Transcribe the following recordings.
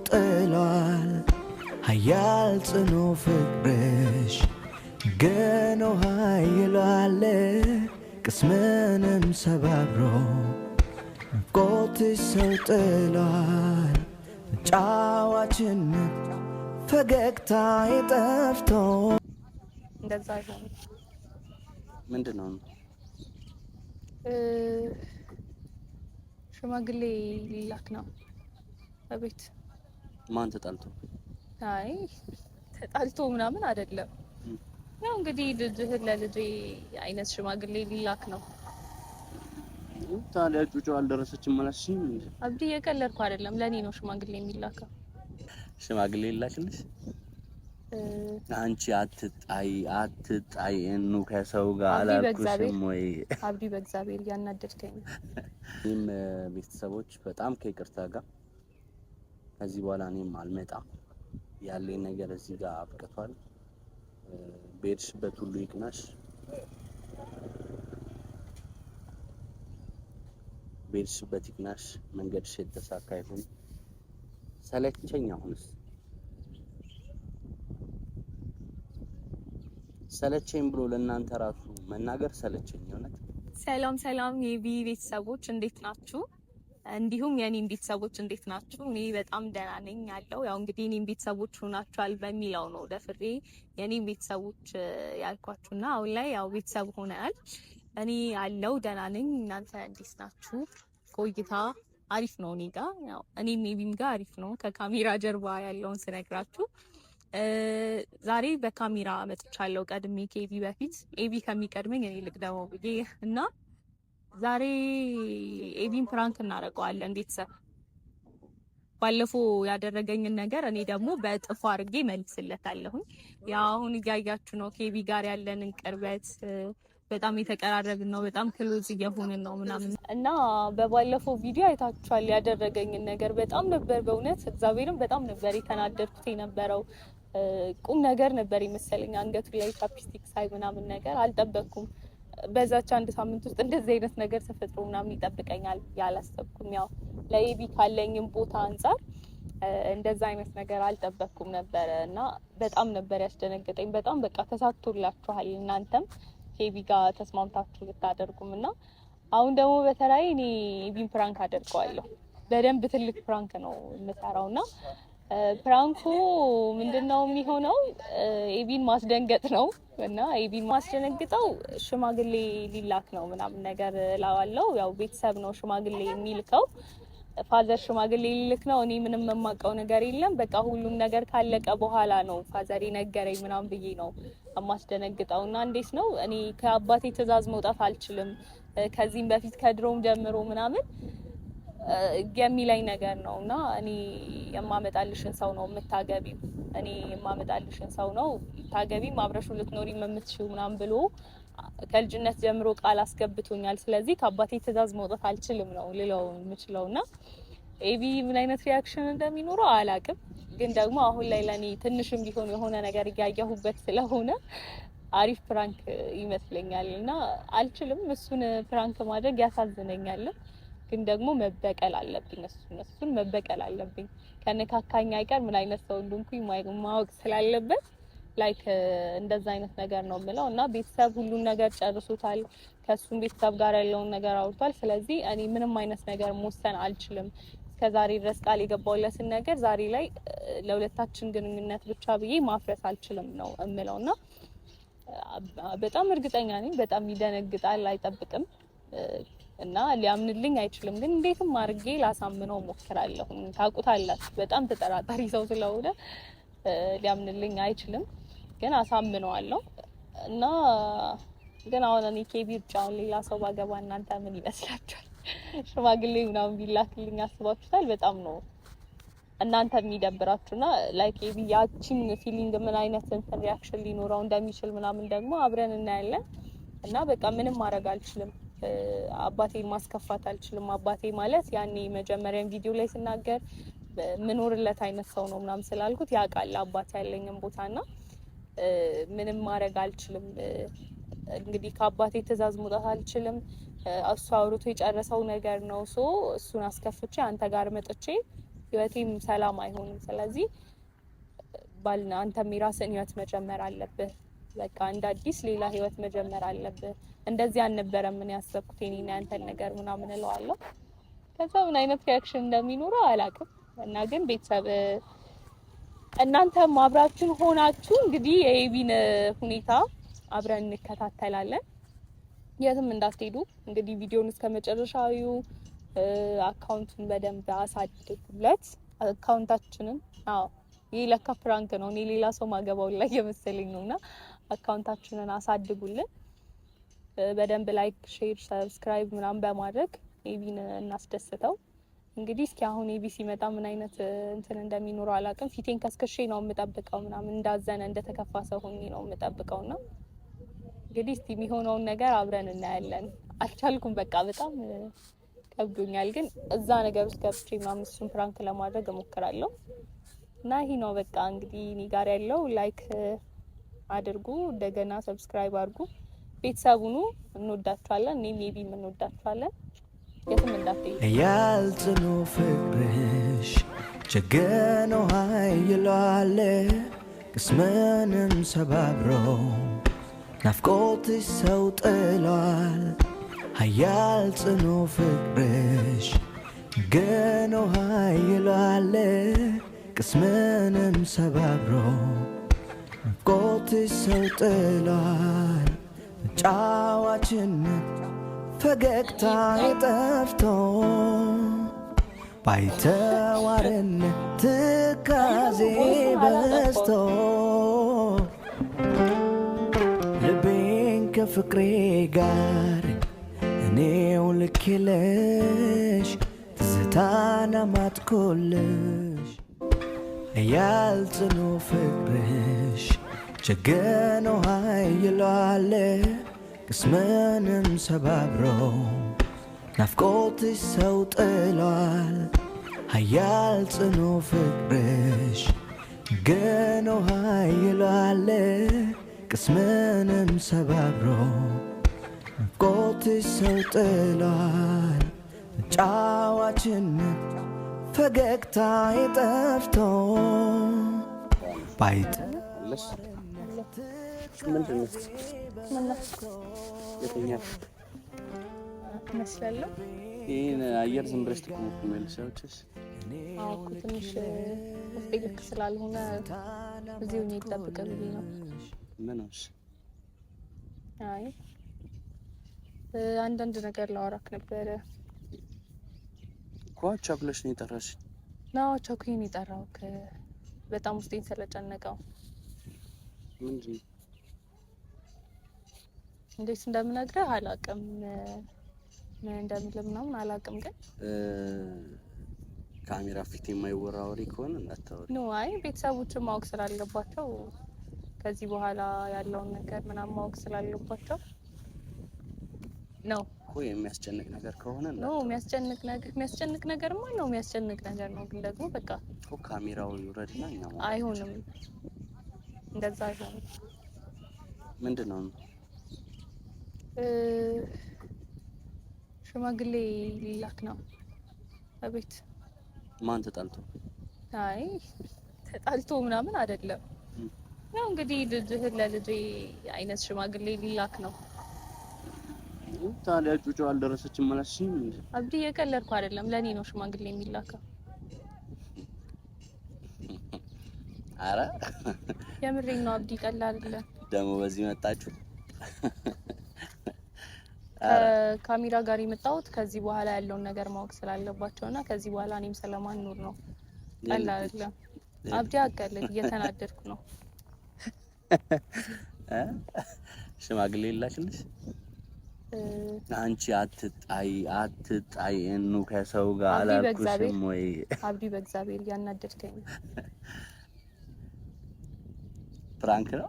ጥሏል ሀያል ጽኑ ፍቅርሽ ገኖ ኃይሏል ቅስምንም ሰባብሮ ቆትሽ ሰው ጥሏል ጫዋችነት ፈገግታ የጠፍቶ እንደዛ ይሆን ምንድነው? ሽማግሌ ሊላክ ነው በቤት። ማን ተጣልቶ? አይ ተጣልቶ ምናምን አይደለም። ያው እንግዲህ ልጅህን ለልጄ አይነት ሽማግሌ ሊላክ ነው። ታዲያ ጩጮ አልደረሰችም ማለት ነው እንዴ? አብዲ የቀለድኩ አይደለም። ለኔ ነው ሽማግሌ የሚላከው። ሽማግሌ ይላክልሽ? አንቺ አትጣይ እኑ ከሰው ጋር አላልኩሽም ወይ? አብዲ በእግዚአብሔር ያናደድከኝ ነው። እኔም ቤተሰቦች በጣም ከይቅርታ ጋር ከዚህ በኋላ እኔም አልመጣም። ያለኝ ነገር እዚህ ጋር አብቅቷል። በሄድሽበት ሁሉ ይቅናሽ፣ በሄድሽበት ይቅናሽ፣ መንገድሽ የተሳካ ይሁን። ሰለቸኝ አሁንስ ሰለቸኝ ብሎ ለእናንተ ራሱ መናገር ሰለቸኝ ሆነ። ሰላም ሰላም የቢ ቤተሰቦች እንዴት ናችሁ? እንዲሁም የኔም ቤተሰቦች እንዴት ናችሁ? እኔ በጣም ደህና ነኝ ያለው ያው እንግዲህ የኔም ቤተሰቦች ሆናችኋል በሚለው ነው ደፍሬ የኔም ቤተሰቦች ያልኳችሁና አሁን ላይ ያው ቤተሰብ ሆነናል። እኔ ያለው ደህና ነኝ። እናንተ እንዴት ናችሁ? ቆይታ አሪፍ ነው እኔ ጋር ያው እኔም ሜቢም ጋር አሪፍ ነው። ከካሜራ ጀርባ ያለውን ስነግራችሁ ዛሬ በካሜራ መጥቻለሁ ቀድሜ ከኤቢ በፊት ኤቢ ከሚቀድመኝ እኔ ልቅደመው ብዬ እና ዛሬ ኤቢን ፕራንክ እናደርገዋለን ቤተሰብ። ባለፈው ያደረገኝን ነገር እኔ ደግሞ በጥፎ አድርጌ መልስለታለሁ። ያው አሁን እያያችሁ ነው ከኤቢ ጋር ያለንን ቅርበት በጣም የተቀራረብን ነው፣ በጣም ክሎዝ እየሆንን ነው ምናምን እና በባለፈው ቪዲዮ አይታችኋል ያደረገኝን ነገር በጣም ነበር በእውነት እግዚአብሔርን በጣም ነበር የተናደድኩት የነበረው። ቁም ነገር ነበር የመሰለኝ አንገቱ ላይ ቻፕስቲክ ሳይ ምናምን ነገር አልጠበቅኩም። በዛች አንድ ሳምንት ውስጥ እንደዚህ አይነት ነገር ተፈጥሮ ምናምን ይጠብቀኛል ያላሰብኩም። ያው ለኤቢ ካለኝም ቦታ አንፃር እንደዛ አይነት ነገር አልጠበቅኩም ነበረ እና በጣም ነበር ያስደነገጠኝ። በጣም በቃ ተሳክቶላችኋል እናንተም ኤቢ ጋር ተስማምታችሁ ልታደርጉም እና አሁን ደግሞ በተራይ እኔ ኤቢን ፕራንክ አደርገዋለሁ። በደንብ ትልቅ ፕራንክ ነው የምሰራውና ፕራንኩ ምንድነው የሚሆነው? ኤቢን ማስደንገጥ ነው እና ኤቢን ማስደነግጠው ሽማግሌ ሊላክ ነው ምናምን ነገር እላዋለሁ። ያው ቤተሰብ ነው ሽማግሌ የሚልከው። ፋዘር ሽማግሌ ሊልክ ነው። እኔ ምንም የማውቀው ነገር የለም። በቃ ሁሉም ነገር ካለቀ በኋላ ነው ፋዘር ነገረኝ ምናምን ብዬ ነው የማስደነግጠው። እና እንዴት ነው እኔ ከአባቴ ትዕዛዝ መውጣት አልችልም። ከዚህም በፊት ከድሮም ጀምሮ ምናምን የሚለኝ ነገር ነው እና እኔ የማመጣልሽን ሰው ነው የምታገቢው፣ እኔ የማመጣልሽን ሰው ነው ታገቢም አብረሹ ልትኖሪ የምትችይው ምናምን ብሎ ከልጅነት ጀምሮ ቃል አስገብቶኛል። ስለዚህ ከአባቴ ትዕዛዝ መውጣት አልችልም ነው ልለው የምችለውና ኤቢ ምን አይነት ሪያክሽን እንደሚኖረው አላውቅም። ግን ደግሞ አሁን ላይ ለኔ ትንሽም ቢሆን የሆነ ነገር እያየሁበት ስለሆነ አሪፍ ፕራንክ ይመስለኛል እና አልችልም። እሱን ፕራንክ ማድረግ ያሳዝነኛል። ግን ደግሞ መበቀል አለብኝ። እሱን መበቀል አለብኝ። ከነካካኝ አይቀር ምን አይነት ሰው እንደሆንኩኝ ማወቅ ስላለበት ላይክ እንደዛ አይነት ነገር ነው የምለው እና ቤተሰብ ሁሉን ነገር ጨርሱታል። ከሱም ቤተሰብ ጋር ያለውን ነገር አውርቷል። ስለዚህ እኔ ምንም አይነት ነገር መወሰን አልችልም። እስከዛሬ ድረስ ቃል የገባሁለትን ነገር ዛሬ ላይ ለሁለታችን ግንኙነት ብቻ ብዬ ማፍረስ አልችልም ነው እምለውና በጣም እርግጠኛ ነኝ በጣም ይደነግጣል፣ አይጠብቅም እና ሊያምንልኝ አይችልም። ግን እንዴትም አድርጌ ላሳምነው ሞክራለሁ። ታውቁታላችሁ በጣም ተጠራጣሪ ሰው ስለሆነ ሊያምንልኝ አይችልም። ግን አሳምነዋለሁ እና ግን አሁን እኔ ኬቢ ብቻውን ሌላ ሰው ባገባ እናንተ ምን ይመስላችኋል? ሽማግሌ ምናምን ቢላክልኝ አስባችሁታል? በጣም ነው እናንተ የሚደብራችሁና ላይክ ኤቢ ያቺን ፊሊንግ ምን አይነት ሪአክሽን ሊኖረው እንደሚችል ምናምን ደግሞ አብረን እናያለን። እና በቃ ምንም ማድረግ አልችልም። አባቴን ማስከፋት አልችልም። አባቴ ማለት ያኔ መጀመሪያም ቪዲዮ ላይ ስናገር ምኖርለት አይነት ሰው ነው ምናምን ስላልኩት ያውቃል አባቴ ያለኝን ቦታና ምንም ማድረግ አልችልም። እንግዲህ ከአባቴ ትዕዛዝ መውጣት አልችልም። እሱ አውርቶ የጨረሰው ነገር ነው። እሱን አስከፍቼ አንተ ጋር መጥቼ ህይወቴም ሰላም አይሆንም። ስለዚህ ባልና አንተም የራስህን ህይወት መጀመር አለብህ። በቃ እንደ አዲስ ሌላ ህይወት መጀመር አለብህ። እንደዚህ አልነበረም ምን ያሰብኩት የኔና ያንተን ነገር ምናምን እለዋለሁ። ከዛ ምን አይነት ሪአክሽን እንደሚኖረው አላውቅም። እና ግን ቤተሰብ እናንተም አብራችን ሆናችሁ እንግዲህ የኤቢን ሁኔታ አብረን እንከታተላለን። የትም እንዳትሄዱ እንግዲህ ቪዲዮውን እስከመጨረሻው አካውንቱን በደንብ አሳድጉለት። አካውንታችንን ይሄ ለካ ፕራንክ ነው። እኔ ሌላ ሰው ማገባው ላይ የመሰለኝ ነውና አካውንታችንን አሳድጉልን። በደንብ ላይክ፣ ሼር፣ ሰብስክራይብ ምናምን በማድረግ ኤቢን እናስደስተው። እንግዲህ እስኪ አሁን ኤቢ ሲመጣ ምን አይነት እንትን እንደሚኖረው አላውቅም። ፊቴን ከስክሼ ነው የምጠብቀው ምናምን እንዳዘነ እንደተከፋ ሰው ሆኜ ነው የምጠብቀውና እንግዲህ እስቲ የሚሆነውን ነገር አብረን እናያለን። አልቻልኩም፣ በቃ በጣም ከብዶኛል። ግን እዛ ነገር ውስጥ ገብቼ ምናምን እሱን ፕራንክ ለማድረግ እሞክራለሁ። እና ይሄ ነው በቃ እንግዲህ እኔ ጋር ያለው። ላይክ አድርጉ፣ እንደገና ሰብስክራይብ አድርጉ። ቤተሰቡኑ እንወዳችኋለን። እኔም ኤቢም እንወዳችኋለን። የትም እንዳትሄዱ። ያልጽኑ ፍቅርሽ ጀገኖ ኃይሏል ቅስምንም ሰባብሮ ናፍቆትሽ ሰው ጥሏል። ኃያል ጽኑ ፍቅርሽ ገኖ ኃይሏል ቅስምንም ሰባብሮ ናፍቆትሽ ሰው ጥሏል። ጫዋችነት ፈገግታ የጠፍቶ ባይተዋርነት ትካዜ በዝቶ ልቤን ከፍቅሬ ጋር እኔው ልክለሽ ትዝታን አማጥኮልሽ ያልጽኑ ፍቅርሽ ጀገኖ ኃይሏል ቅስምንም ሰባብሮ ናፍቆትሽ ሰው ጥሏል። ኃያል ጽኑ ፍቅርሽ ገኖ ኃይሏል ቅስምንም ሰባብሮ ናፍቆትሽ ሰው ጥሏል። ጫዋችነት ፈገግታ የጠፍቶ ባይት ምንድን ነው የትኛው መስላለሁ? ይሄን አየር ዝም ብለሽ ትቆምኩልሻለሽ? አዎ እኮ ትንሽ ውስጤ ልክ ስላልሆነ እዚሁ ነው ይጠብቅልኝ ነው። ምን ነው? አይ አንዳንድ ነገር ላወራክ ነበረ እኮ። ቻፕለሽ ነው የጠራሽ? ነው ቻኩኝ ነው የጠራሁት። በጣም ውስጤን ስለጨነቀው። ምንድን ነው? እንዴት እንደምነግርህ አላውቅም። ምን እንደምልህ ምናምን አላውቅም። ግን ካሜራ ፊት የማይወራ ወሬ ከሆነ እንዳታወሪ። ኖ አይ ቤተሰቦችን ማወቅ ስላለባቸው ከዚህ በኋላ ያለውን ነገር ምናምን ማወቅ ስላለባቸው ነው እኮ። የሚያስጨንቅ ነገር ከሆነ ነው የሚያስጨንቅ ነገር ማለት ነው። የሚያስጨንቅ ነገር ነው። ግን ደግሞ በቃ እኮ ካሜራው ይውረድና እኛ ማለት አይሆንም። እንደዛ አይሆንም። ምንድነው? ሽማግሌ ሊላክ ነው አቤት። ማን ተጣልቶ? አይ ተጣልቶ ምናምን አይደለም። ያው እንግዲህ ልጅህን ለልጄ አይነት ሽማግሌ ሊላክ ነው። ታዲያ ጩጮ አልደረሰችም ማለት ነው እንዴ? አብዲ የቀለድኩ አይደለም። ለኔ ነው ሽማግሌ የሚላከው። አረ የምሬን ነው አብዲ፣ ቀላል አይደለም። ደግሞ በዚህ መጣችሁ። ካሜራ ጋር የመጣሁት ከዚህ በኋላ ያለውን ነገር ማወቅ ስላለባቸውና ከዚህ በኋላ እኔም ሰላማን ኑር ነው። ቀላል አይደለም አብዲ፣ አቀለድ እየተናደድኩ ነው። ሽማግሌ ላክልሽ? አንቺ አትጣይ እኑ ከሰው ጋር አላልኩሽም ወይ? አብዲ በእግዚአብሔር እያናደድከኝ። ፕራንክ ነው?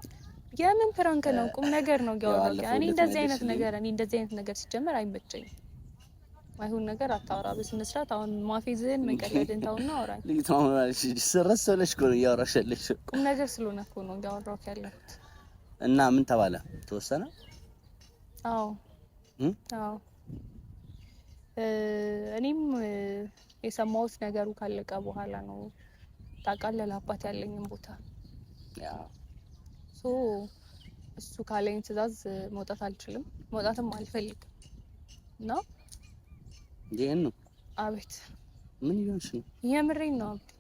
የምን ፕራንክ ነው? ቁም ነገር ነው ያወራው። እኔ እንደዚህ አይነት ነገር ሲጀመር አይመቸኝም። አይሁን ነገር አታወራ በስነ ስርዓት። አሁን ማፌዝን መቀለድን ታውና አውራኝ። ልጅቷማሽ ሰረሰለሽ እኮ ነው ያወራሽልሽ። ቁም ነገር ስለሆነ እኮ ነው ያወራው ያለሁት። እና ምን ተባለ? ተወሰነ? አዎ። እኔም የሰማሁት ነገሩ ካለቀ በኋላ ነው። ታውቃለህ አባት ያለኝን ቦታ ያ ሶ እሱ ካለኝ ትዕዛዝ መውጣት አልችልም፣ መውጣትም አልፈልግም። እና ይሄን ነው። አቤት ምን ይሆንሽ? የምሬን ነው አብዲ።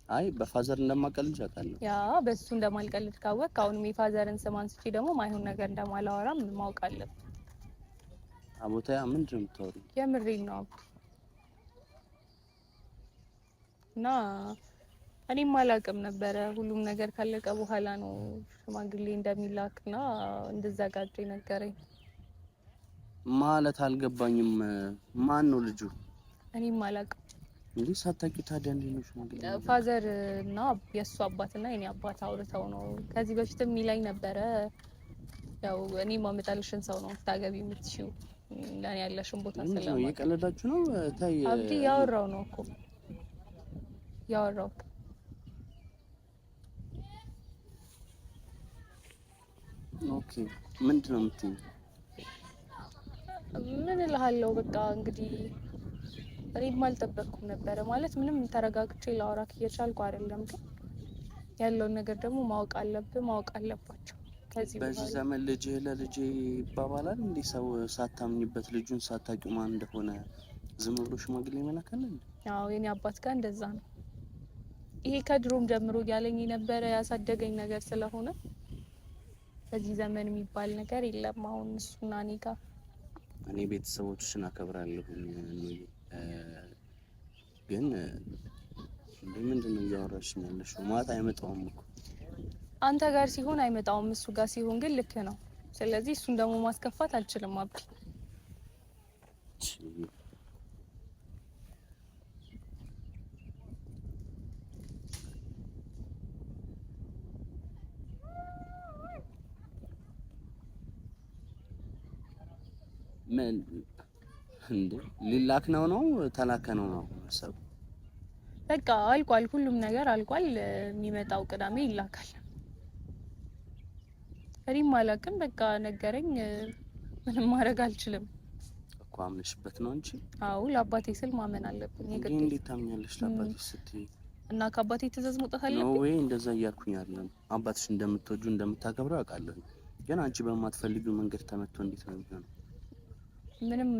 አይ በፋዘር እንደማቀልድ አውቃለሁ። ያ በሱ እንደማልቀልድ ካወቅ አሁንም የፋዘርን ስም አንስቼ ደግሞ ማይሆን ነገር እንደማላወራም ማወቅ አለብን። አቦታያ ምንድን ነው የምታወሪው? የምሬን ነው አብዲ። እና እኔም አላውቅም ነበረ። ሁሉም ነገር ካለቀ በኋላ ነው ሽማግሌ እንደሚላክና እንድዘጋጅ ነገረኝ። ማለት አልገባኝም። ማን ነው ልጁ? እኔም አላውቅም። እንዴ ሳታውቂ ታዲያ እንዴት ነው ሽማግሌ? ፋዘር እና የእሱ አባትና የኔ አባት አውርተው ነው። ከዚህ በፊትም ሚላኝ ነበረ። ያው እኔ ማመጣልሽን ሰው ነው ታገቢ የምትሽው ለኔ ያለሽን ቦታ ስለማውቅ። እየቀለዳችሁ ነው? ታይ አብዲ ያወራው ነው እኮ ያወራው። ኦኬ ምንድን ነው የምትይኝ? ምን እልሃለሁ በቃ እንግዲህ እኔም አልጠበቅኩም ነበረ። ማለት ምንም ተረጋግቼ ላወራክ እየቻልኩ አይደለም፣ ግን ያለውን ነገር ደግሞ ማወቅ አለብህ፣ ማወቅ አለባቸው። ከዚህ በዚህ ዘመን ልጅ ለልጅ ይባባላል እንዴ? ሰው ሳታምኝበት ልጁን ሳታውቂው ማን እንደሆነ ዝም ብሎ ሽማግሌ መላክ አለ እንዴ? አዎ የኔ አባት ጋር እንደዛ ነው። ይሄ ከድሮም ጀምሮ እያለኝ የነበረ ያሳደገኝ ነገር ስለሆነ በዚህ ዘመን የሚባል ነገር የለም። አሁን እሱና እኔ ጋር እኔ ቤተሰቦችሽን አከብራለሁ፣ ግን ምንድን ነው እያወራሽኝ ያለሽው? ማታ አይመጣውም እኮ አንተ ጋር ሲሆን አይመጣውም፣ እሱ ጋር ሲሆን ግን ልክ ነው። ስለዚህ እሱን ደግሞ ማስከፋት አልችልም አብዲ። ምን እንዴ ሊላክ ነው ተላከ ነው ሰው? በቃ አልቋል፣ ሁሉም ነገር አልቋል። የሚመጣው ቅዳሜ ይላካል። እኔም አላውቅም፣ በቃ ነገረኝ። ምንም ማድረግ አልችልም እኮ አምነሽበት ነው እንጂ። አዎ ለአባቴ ስል ማመን አለብኝ። የግድ እንዴት ታምኛለሽ? ለአባትሽ ስትይ እና ከአባቴ ትዕዛዝ መውጣት አለብኝ ነው ወይ? እንደዛ እያልኩኝ አይደለም። አባትሽ እንደምትወጁ እንደምታከብረው አውቃለሁ፣ ግን አንቺ በማትፈልጊው መንገድ ተመቶ እንዴት ነው የሚሆነው? ምንም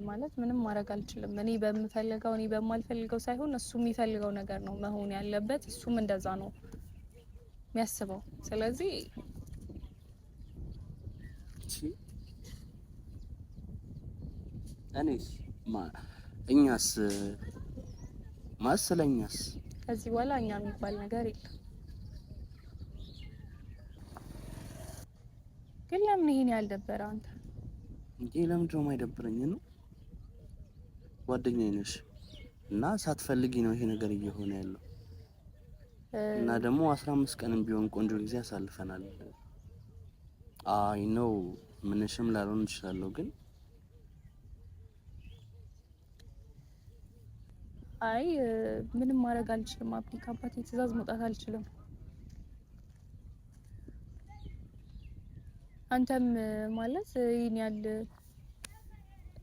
ማለት ምንም ማድረግ አልችልም። እኔ በምፈልገው እኔ በማልፈልገው ሳይሆን እሱ የሚፈልገው ነገር ነው መሆን ያለበት። እሱም እንደዛ ነው የሚያስበው። ስለዚህ እኔስ እኛስ ማስለኛስ ከዚህ በኋላ እኛ የሚባል ነገር የለም። ግን ለምን ይሄን ያልደበረ አንተ? እንዴ ለምን ደሞ አይደብረኝ ነው? ጓደኛዬ ነሽ እና ሳትፈልጊ ነው ይሄ ነገር እየሆነ ያለው። እና ደግሞ 15 ቀንም ቢሆን ቆንጆ ጊዜ አሳልፈናል። አይ ነው ምንሽም ላልሆን እችላለሁ፣ ግን አይ ምንም ማድረግ አልችልም። አብዲ ከአባቴ ትዕዛዝ መውጣት አልችልም። አንተም ማለት ይሄን ያህል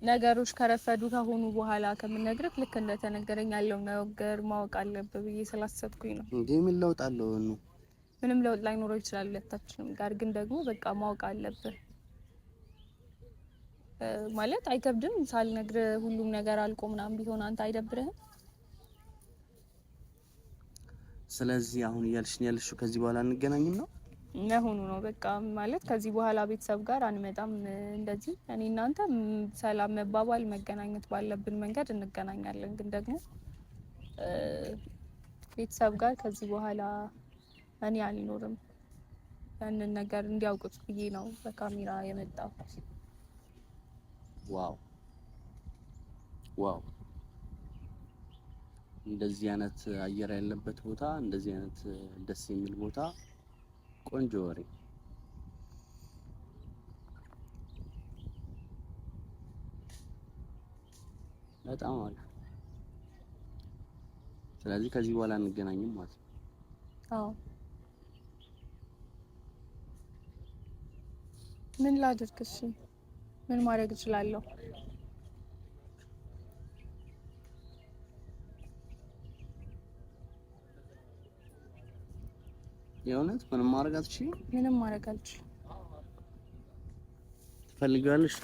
ነገሮች ከረፈዱ ከሆኑ በኋላ ከምነግርህ ልክ እንደተነገረኝ ያለው ነገር ማወቅ አለብህ ብዬ ስላሰብኩኝ ነው። እንዴ ምን ለውጥ አለው ነው? ምንም ለውጥ ላይኖረው ይችላል ሁለታችንም ጋር፣ ግን ደግሞ በቃ ማወቅ አለብህ ማለት አይከብድም። ሳልነግርህ ሁሉም ነገር አልቆ ምናምን ቢሆን አንተ አይደብርህም? ስለዚህ አሁን እያልሽኝ ያለሽው ከዚህ በኋላ አንገናኝም ነው? መሆኑ ነው በቃ ማለት ከዚህ በኋላ ቤተሰብ ጋር አንመጣም። እንደዚህ እኔ እናንተ ሰላም መባባል መገናኘት ባለብን መንገድ እንገናኛለን፣ ግን ደግሞ ቤተሰብ ጋር ከዚህ በኋላ እኔ አልኖርም። ያንን ነገር እንዲያውቁት ብዬ ነው በካሜራ የመጣሁት። ዋው ዋው! እንደዚህ አይነት አየር ያለበት ቦታ፣ እንደዚህ አይነት ደስ የሚል ቦታ፣ ቆንጆ ወሬ። በጣም አሪፍ። ስለዚህ ከዚህ በኋላ እንገናኝም ማለት ነው? አዎ። ምን ላድርግ? እሺ ምን ማድረግ እችላለሁ? የእውነት ምንም ማድረግ አትችይም? ምንም ማድረግ አልችልም። ትፈልጊዋለሽ?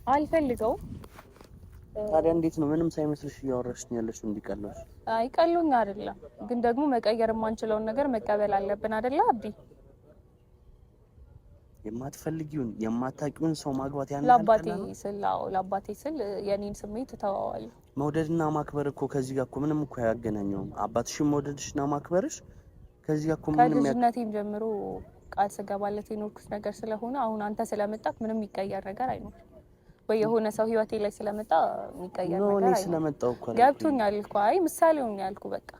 አልፈልገውም። ታዲያ እንዴት ነው ምንም ሳይመስልሽ እያወራሽኝ ያለሽ? እንዲቀለሽ? አይ ቀሎኝ አይደለም፣ ግን ደግሞ መቀየር የማንችለውን ነገር መቀበል አለብን አይደለ አብዲ? የማትፈልጊውን የማታውቂውን ሰው ማግባት ያን ለአባቴ ስል የኔን ስሜት ተዋዋለሁ። መውደድና ማክበር እኮ ከዚህ ጋር እኮ ምንም እኮ አያገናኘውም። አባትሽን መውደድሽና ማክበርሽ ከዚህ ጋር እኮ ምንም ከልጅነቴም ጀምሮ ቃል ስገባለት የኖርኩት ነገር ስለሆነ አሁን አንተ ስለመጣክ ምንም የሚቀየር ነገር አይኖርም። ወይ የሆነ ሰው ህይወቴ ላይ ስለመጣ የሚቀየር ነገር አይኖርም። ስለመጣው እኮ ገብቶኛል እኮ። አይ ምሳሌው ነው ያልኩ። በቃ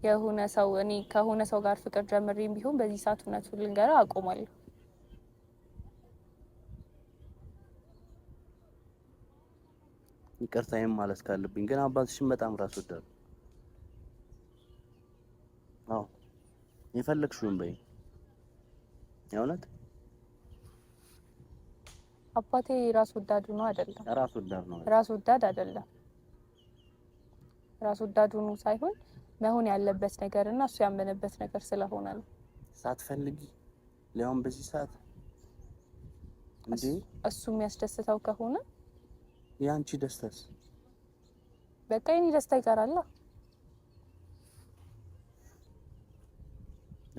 የሆነ ሰው እኔ ከሆነ ሰው ጋር ፍቅር ጀምሬም ቢሆን በዚህ ሰዓት እውነቱን ልንገርህ አቆማለሁ። ይቅርታዬም ማለት ካለብኝ ግን አባትሽን በጣም ራስ ወዳድ። አዎ የፈለግሽውን በይ። የእውነት አባቴ ራስ ወዳድ ነው አይደለም? ራስ ወዳድ ነው። ራስ ወዳድ አይደለም። ራስ ወዳድ ነው ሳይሆን መሆን ያለበት ነገርና እሱ ያመነበት ነገር ስለሆነ ነው። ሳትፈልጊ ሊያውም በዚህ ሰዓት እንዴ እሱ የሚያስደስተው ከሆነ ያንቺ ደስታስ? በቃ የኔ ደስታ ይቀራል።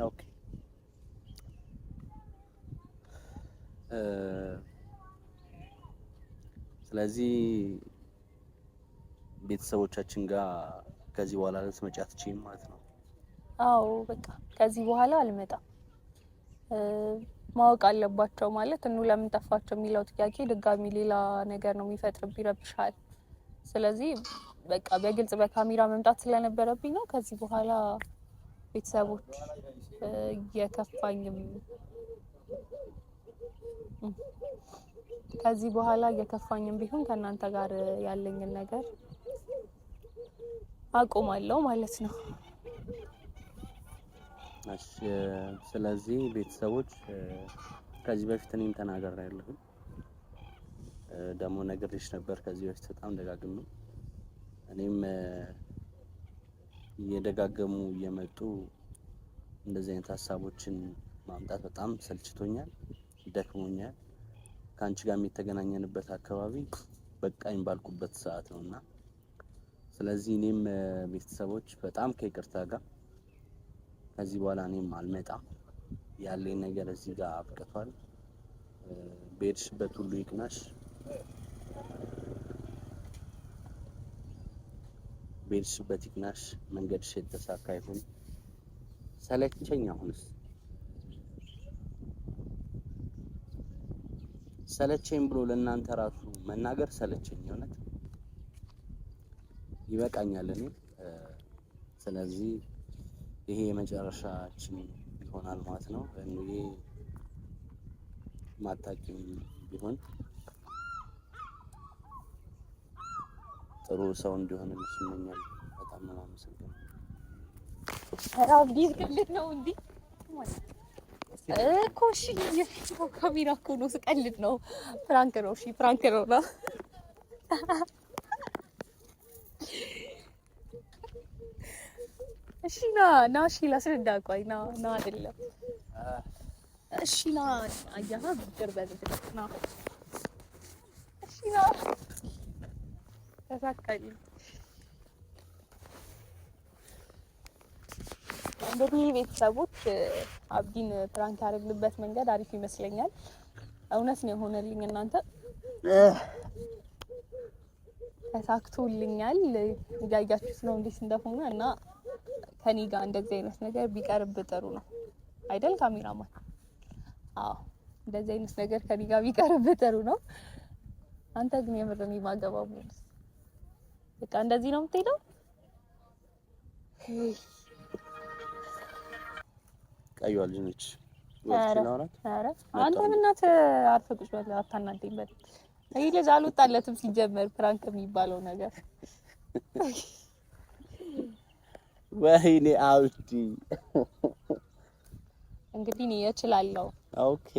ኦኬ ስለዚህ ቤተሰቦቻችን ጋር ከዚህ በኋላ ልትመጪ አትችይም ማለት ነው? አዎ በቃ ከዚህ በኋላ አልመጣም። ማወቅ አለባቸው ማለት እኑ ለምን ጠፋቸው የሚለው ጥያቄ ድጋሚ ሌላ ነገር ነው የሚፈጥርብኝ፣ ይረብሻል። ስለዚህ በቃ በግልጽ በካሜራ መምጣት ስለነበረብኝ ነው። ከዚህ በኋላ ቤተሰቦች እየከፋኝም ቢሆን ከእናንተ ጋር ያለኝን ነገር አቆማለሁ ማለት ነው። እሺ ስለዚህ ቤተሰቦች ከዚህ በፊት እኔም ተናግሬያለሁ፣ ደግሞ ነግሬሽ ነበር ከዚህ በፊት በጣም ደጋግሜ። እኔም እየደጋገሙ እየመጡ እንደዚህ አይነት ሀሳቦችን ማምጣት በጣም ሰልችቶኛል፣ ደክሞኛል። ከአንቺ ጋር የተገናኘንበት አካባቢ በቃኝ ባልኩበት ሰዓት ነውና ስለዚህ እኔም ቤተሰቦች በጣም ከይቅርታ ጋር ከዚህ በኋላ እኔም አልመጣም። ያለኝ ነገር እዚህ ጋር አብቅቷል። በሄድሽበት ሁሉ ይቅናሽ፣ በሄድሽበት ይቅናሽ፣ መንገድሽ የተሳካ ይሁን። ሰለቸኝ፣ አሁንስ ሰለቸኝ ብሎ ለእናንተ ራሱ መናገር ሰለቸኝ። እውነት ይበቃኛል እኔ። ስለዚህ ይሄ የመጨረሻችን ይሆናል ማለት ነው። እንዴ ማታቂም ቢሆን ጥሩ ሰው እንዲሆንልሽ እመኛለሁ። በጣም ነው የማመሰግነው። አራብ ዲስክልት ነው እንዴ እኮ እሺ፣ የፊትው ካሜራ እኮ ነው፣ ስቀልድ ነው። ፍራንክ ነው። እሺ ፍራንክ ነው። እሺ ና እሺ፣ ላስረዳ። ቆይ ና አይደለም። እሺ ና አያና ብድር በልድር ና። እሺ ና ተሳካኝ። እንግዲህ ቤተሰቦች አብዲን ፕራንክ ያደርግልበት መንገድ አሪፍ ይመስለኛል። እውነት ነው የሆነልኝ። እናንተ ተሳክቶልኛል። እያያችሁት ነው እንዴት እንደሆነ እና ከኔ ጋር እንደዚህ አይነት ነገር ቢቀርብ ጥሩ ነው አይደል ካሜራማን? አዎ እንደዚህ አይነት ነገር ከኔ ጋር ቢቀርብ ጥሩ ነው። አንተ ግን የምርም ይማገባው ነው። በቃ እንደዚህ ነው የምትሄደው። ቀዩ ልጅ ነች። ኧረ አንተ በእናትህ አርፈህ ቁጭ በል፣ አታናደኝ። በል ይሄ ልጅ አልወጣለትም ሲጀመር ፕራንክ የሚባለው ነገር። ወይኔ አውዲ እንግዲህ እኔ እችላለሁ። ኦኬ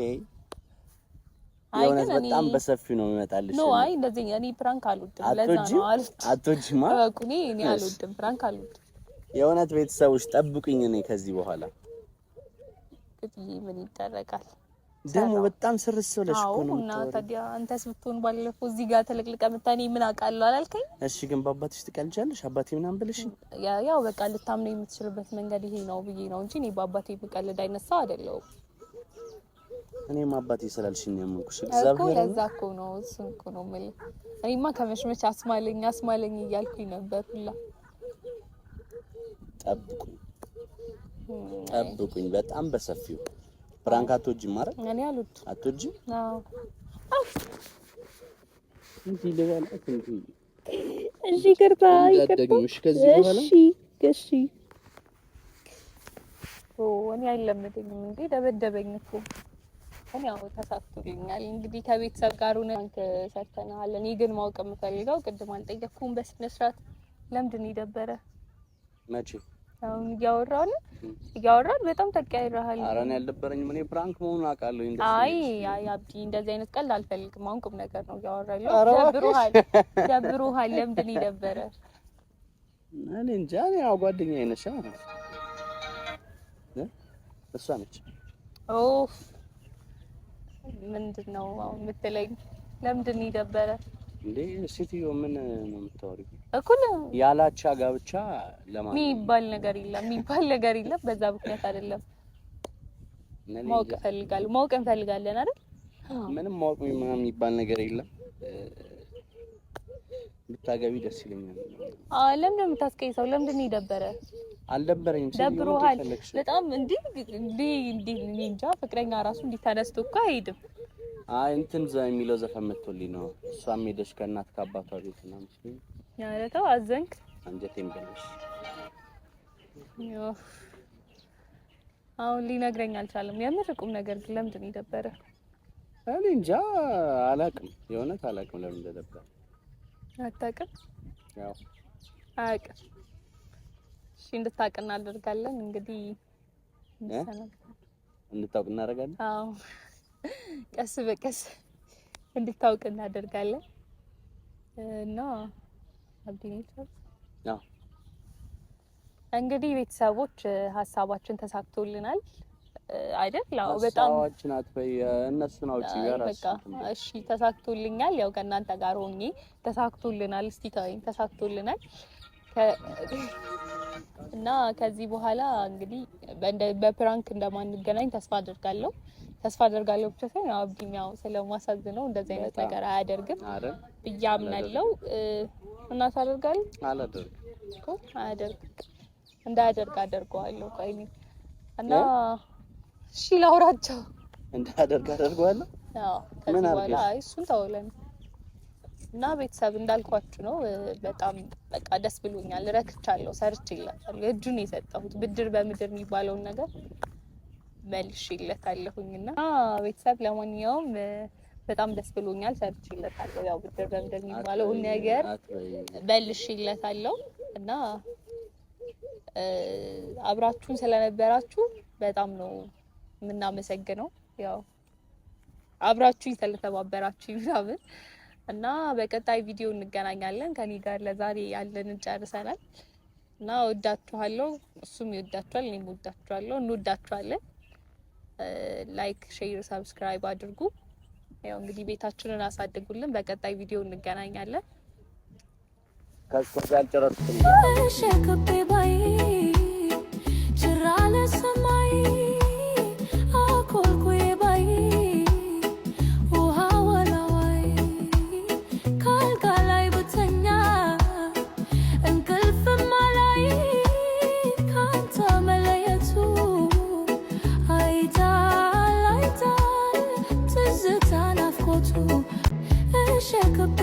የሆነ በጣም በሰፊው ነው የሚመጣልሽ። ኖ አይ እንደዚህ እኔ ፕራንክ አልወድም። ለዛ ነው አትወጂማ? እኔ አልወድም ፕራንክ አልወድም። የእውነት ቤተሰቦች ጠብቁኝ። እኔ ከዚህ በኋላ እንግዲህ ምን ይደረጋል ደግሞ በጣም ስርስ ብለሽ እኮ ነው እና ታዲያ አንተስ ብትሆን ባለፈው እዚህ ጋር ተለቅልቀ መታኔ ምን አውቃለሁ አላልከኝ? እሺ ግን በአባትሽ ትቀልጃለሽ? አባቴ ምናምን ብለሽ ያው በቃ ልታምነው የምትችልበት መንገድ ይሄ ነው ብዬ ነው እንጂ እኔ በአባቴ ብቀልድ አይነሳ አይደለም። እኔም አባቴ ስላልሽኝ ነው የምንኩሽ። እግዚአብሔር እኮ ለዛ እኮ ነው እሱን እኮ ነው የምልህ። እኔማ ከመሽመች አስማለኝ እያልኩኝ ነበር ሁላ። ጠብቁኝ በጣም በሰፊው ፍራንክ አትወጂም ማለት እኔ አሉት አትወጂም? አዎ እንዴ ለባላት እንዴ እሺ ይቅርታ ከዚህ በኋላ እሺ እኔ አይለምደኝም እንዴ ደበደበኝ እኮ እኔ ያው ተሳክቶልኛል። እንግዲህ ከቤተሰብ ጋር ሆነን ሰርተናል። እኔ ግን ማወቅ የምፈልገው ቅድም አልጠየቅኩም በስነ ስርዓት ለምንድን ይደበረ መቼ አሁን እያወራን በጣም ተቀያይረሃል። ኧረ እኔ አልደበረኝም። እኔ ፕራንክ መሆኑን አውቃለሁ። አይ አብዲ እንደዚህ አይነት ቀልድ አልፈልግም። አሁን ቁም ነገር ነው እያወራለሁ። ደብሮሃል ለምንድን ይደበረ? እኔ እንጃ። እኔ ያው ጓደኛዬ ነሽ እሷ ነች። ኦፍ ምንድነው አሁን የምትለኝ? ለምንድን ይደበረ እንዴ? ሴትዮ ምን ነው የምታወሪው? እኩል ያላቻ ጋብቻ ለማን የሚባል ነገር የለም። በዛ ምክንያት አይደለም። ማወቅ እንፈልጋለን አይደል? ምንም ማወቅ የሚባል ነገር የለም። ብታገቢ ደስ ይለኛል። ለምን ነው የምታስቀይሰው? ለምንድን ነው ይደበረ? አልደበረኝም። ደብሮሃል በጣም እንዴ እንጃ። ፍቅረኛ ራሱ እንዲታነስቶ እኮ አይሄድም። እንትን የሚለው ዘፈን መጥቶልኝ ነው። እሷም ሄደሽ ከእናት ከአባቷ ቤት ነው ምስኪን። ያለተው አዘንክ አንጀቴን በለሽ። አሁን ሊነግረኝ አልቻለም። የምር ቁም ነገር ግን ለምንድን ይደበረ? እኔ እንጃ አላውቅም። የእውነት አላውቅም ለምን እንደደበረ። አታውቅም? ያው አያውቅም። እሺ እንድታውቅ እናደርጋለን። እንግዲህ እንድታውቅ እናደርጋለን። አዎ ቀስ በቀስ እንድታውቅ እናደርጋለን። እና አብዲኔት ያው እንግዲህ ቤተሰቦች ሀሳባችን ተሳክቶልናል አይደል? አዎ በጣም ሀሳባችን አትበይ እነሱን አውጪ ያራስ። እሺ ተሳክቶልኛል። ያው ከእናንተ ጋር ሆኜ ተሳክቶልናል። እስቲ ታይኝ ተሳክቶልናል። እና ከዚህ በኋላ እንግዲህ በፕራንክ እንደማንገናኝ ተስፋ አደርጋለሁ ብቻ ሳይሆን አብዲም ያው ስለማሳዝነው እንደዚህ አይነት ነገር አያደርግም ብዬ አምናለሁ። እና ታደርጋለህ? አላደርግም እንዳያደርግ አደርገዋለሁ። ቆይ እና እሺ ላውራቸው እንዳያደርግ አደርገዋለሁ። አዎ ከዚህ በኋላ እሱን ተውለን እና ቤተሰብ እንዳልኳችሁ ነው። በጣም በቃ ደስ ብሎኛል። ረክቻለሁ። ሰርቼለታለሁ። እጁን የሰጠሁት ብድር በምድር የሚባለውን ነገር መልሼለታለሁኝና ቤተሰብ ለማንኛውም በጣም ደስ ብሎኛል። ሰርቼለታለሁ። ያው ብድር በምድር የሚባለውን ነገር መልሼለታለሁ እና አብራችሁን ስለነበራችሁ በጣም ነው የምናመሰግነው። ያው አብራችሁኝ ስለተባበራችሁ ምናምን እና በቀጣይ ቪዲዮ እንገናኛለን። ከኔ ጋር ለዛሬ ያለንን ጨርሰናል እና ወዳችኋለሁ። እሱም ይወዳችኋል፣ እኔም ወዳችኋለሁ። እንወዳችኋለን። ላይክ፣ ሼር፣ ሰብስክራይብ አድርጉ። ያው እንግዲህ ቤታችንን አሳድጉልን። በቀጣይ ቪዲዮ እንገናኛለን። ከሱ ጋር ጨረስኩኝ። ሸከቤ ባይ ጭራለ ሰማይ አኮልኩዬ ባይ ውሃ ወላዋይ ካልጋ ላይ ብተኛ እንቅልፍማ ላይ ካንተ መለየቱ አይታል ትዝታ ናፍቆቱ ሸከቤ